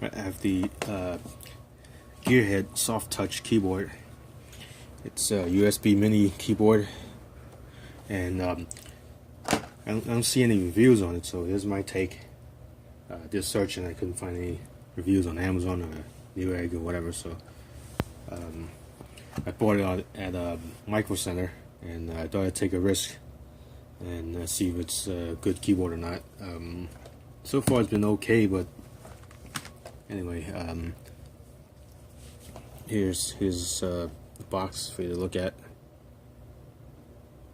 I have the GearHead soft touch keyboard. It's a USB mini keyboard, and I don't see any reviews on it, so here's my take. Just searching, I couldn't find any reviews on Amazon or Newegg or whatever, so I bought it at a Micro Center, and I thought I'd take a risk and see if it's a good keyboard or not. So far it's been okay, but anyway, here's the box for you to look at,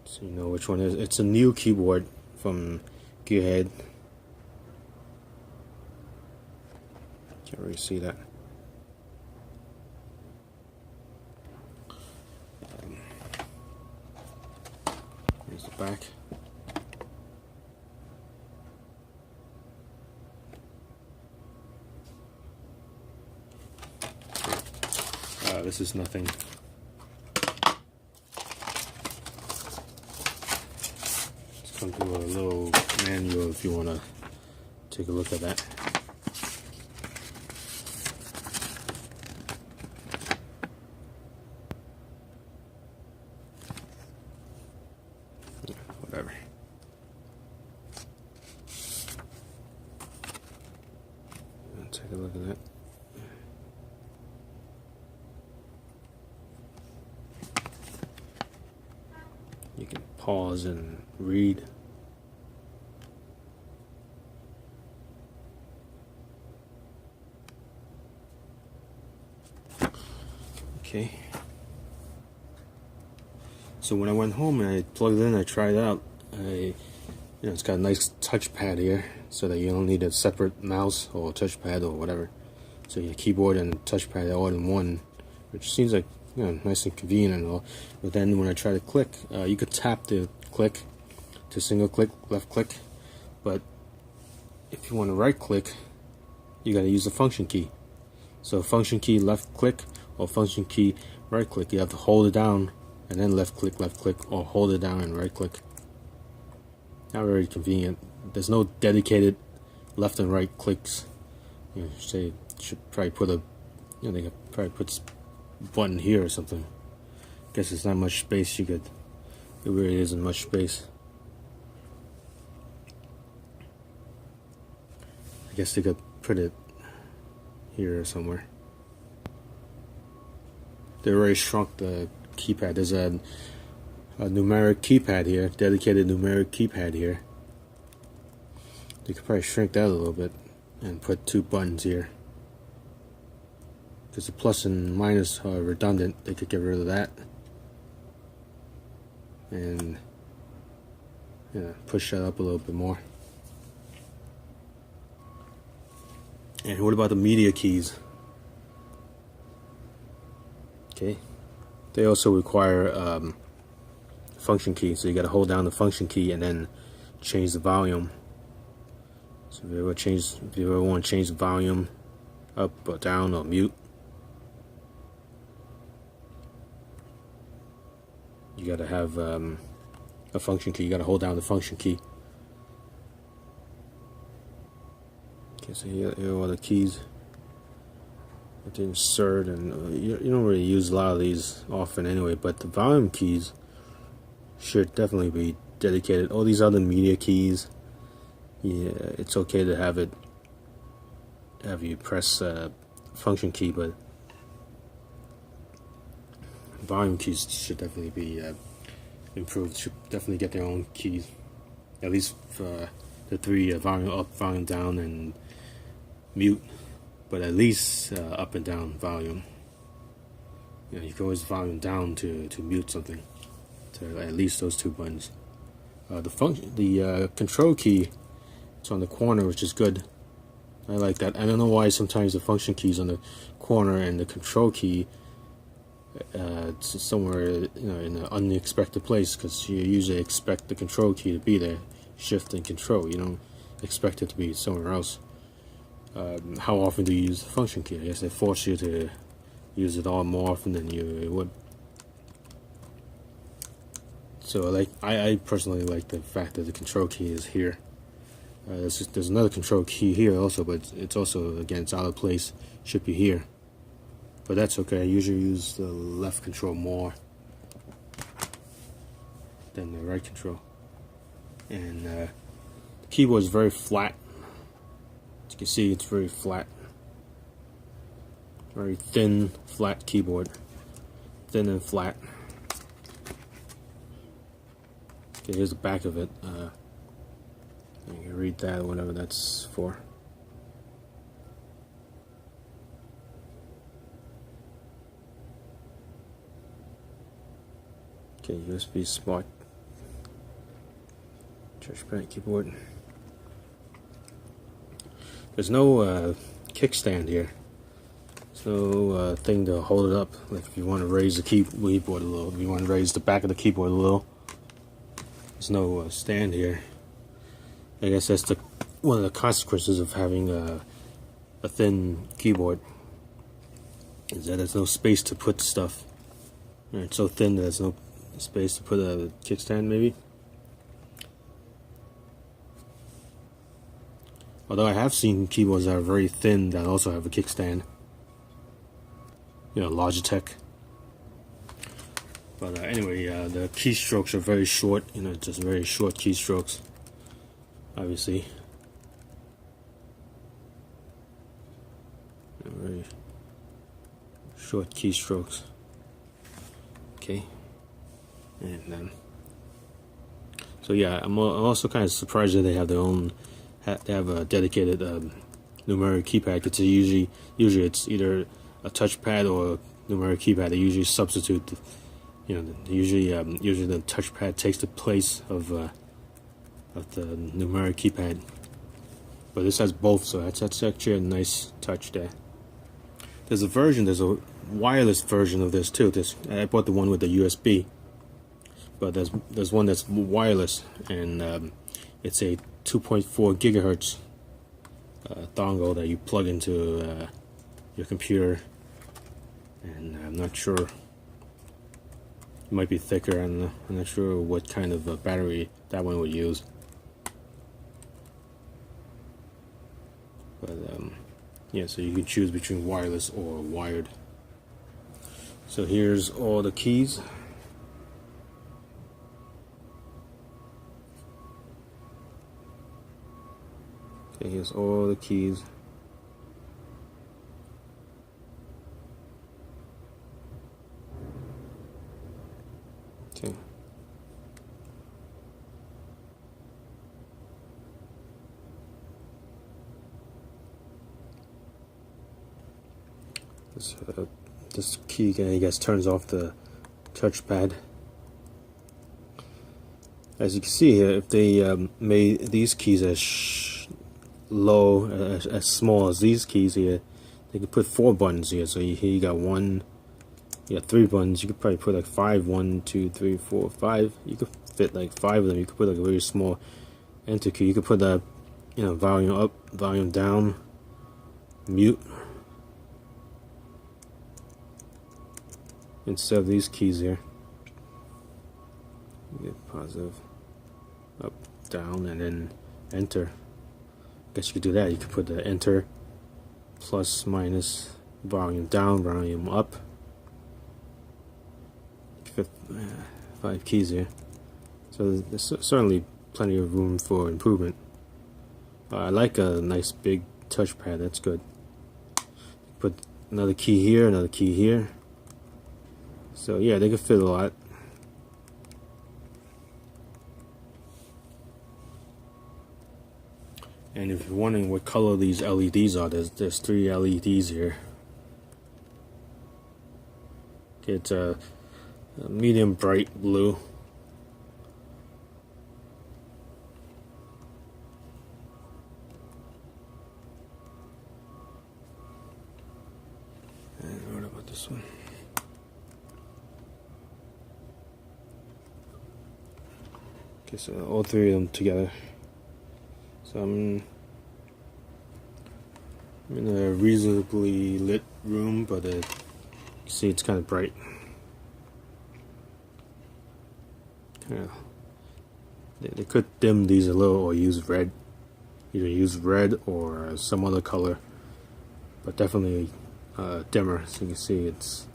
so you know which one it is. It's a new keyboard from GearHead. Can't really see that. Here's the back. This is nothing. It's come through a little manual if you want to take a look at that. Whatever. Take a look at that. You can pause and read. Okay. So when I went home and I plugged it in, I tried it out. It's got a nice touchpad here, so that you don't need a separate mouse or touchpad or whatever. So your keyboard and touchpad are all in one, which seems like nice and convenient and all. But then when I try to click, you could tap the click to single click, left click. But if you want to right click, you got to use the function key. So function key left click or function key right click. You have to hold it down and then left click, or hold it down and right click. Not very convenient. There's no dedicated left and right clicks. Should probably put they could probably put button here or something. Guess it's not much space it really isn't much space. I guess they could put it here or somewhere. They already shrunk the keypad. There's a numeric keypad here, dedicated numeric keypad here. They could probably shrink that a little bit and put two buttons here. Because the plus and minus are redundant, they could get rid of that and push that up a little bit more. And what about the media keys? Okay, they also require function key, so you got to hold down the function key and then change the volume. So if you ever want to change the volume up or down or mute, you got to have a function key. You got to hold down the function key. Okay, so here are all the keys. To insert, and you don't really use a lot of these often anyway, but the volume keys should definitely be dedicated. All these other media keys, it's okay to have you press function key, but volume keys should definitely be improved. Should definitely get their own keys, at least for the three: volume up, volume down, and mute. But at least up and down volume. You can always volume down to mute something. To at least those two buttons. The control key, it's on the corner, which is good. I like that. I don't know why sometimes the function key is on the corner and the control key it's somewhere in an unexpected place, because you usually expect the control key to be there, shift and control. You don't expect it to be somewhere else. How often do you use the function key? I guess they force you to use it all more often than you would. So I personally like the fact that the control key is here. There's another control key here also, but it's also, again, it's out of place. Should be here, but that's okay. I usually use the left control more than the right control. And the keyboard is very flat. As you can see, it's very flat. Very thin, flat keyboard. Thin and flat. Okay, here's the back of it. You can read that, whatever that's for. Okay, USB SmartTouch Touchpad keyboard. There's no kickstand here. There's no thing to hold it up. Like if you want to raise the keyboard a little, if you want to raise the back of the keyboard a little, there's no stand here. I guess that's one of the consequences of having a thin keyboard, is that there's no space to put stuff. It's so thin that there's no space to put a kickstand, maybe. Although I have seen keyboards that are very thin that also have a kickstand. You know, Logitech. But anyway, the keystrokes are very short. You know, just very short keystrokes. Obviously. Very short keystrokes. Okay. And so yeah, I'm also kind of surprised that they have their own. They have a dedicated numeric keypad. It's usually it's either a touchpad or a numeric keypad. They usually substitute. You know, usually the touchpad takes the place of the numeric keypad. But this has both, so that's actually a nice touch there. There's a wireless version of this too. I bought the one with the USB, but there's one that's wireless, and it's a 2.4 gigahertz dongle that you plug into your computer, and I'm not sure. It might be thicker. I'm not sure what kind of battery that one would use. But yeah, so you can choose between wireless or wired. So here's all the keys. Okay, here's all the keys. Okay. This key, I guess, turns off the touchpad. As you can see here, if they made these keys as low, as small as these keys here, they could put 4 buttons here. So here you got 3 buttons. You could probably put like 5, 1, 2, 3, 4, 5. You could fit like 5 of them. You could put like a very small enter key. You could put that, you know, volume up, volume down, mute, instead of these keys here. You get positive, up, down, and then enter. I guess you could do that. You could put the enter, plus, minus, volume down, volume up. 5 keys here. So there's certainly plenty of room for improvement. I like a nice big touchpad. That's good. Put another key here, another key here. So yeah, they could fit a lot. And if you're wondering what color these LEDs are, there's 3 LEDs here. Okay, it's a medium bright blue. And what about this one? Okay, so all 3 of them together. So I'm in a reasonably lit room, but you see it's kind of bright. Yeah. They could dim these a little or use red. either use red or some other color, but definitely dimmer. So you can see it's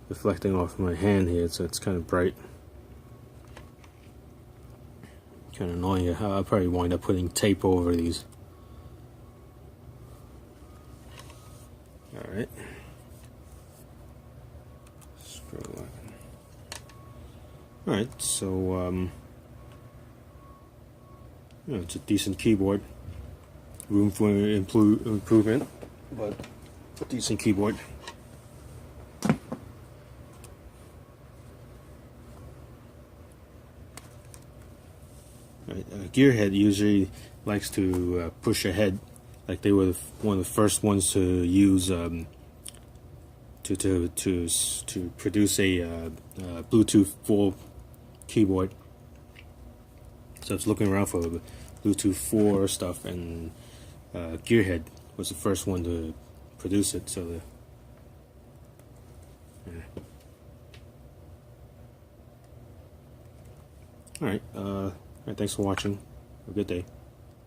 reflecting off my hand here, so it's kind of bright. Kind of annoying. I'll probably wind up putting tape over these. Alright. Alright, so it's a decent keyboard. Room for improvement, but a decent keyboard. GearHead usually likes to push ahead, like they were one of the first ones to use to produce a Bluetooth 4 keyboard. So I was looking around for Bluetooth 4 stuff, and GearHead was the first one to produce it. So all right, thanks for watching. Have a good day.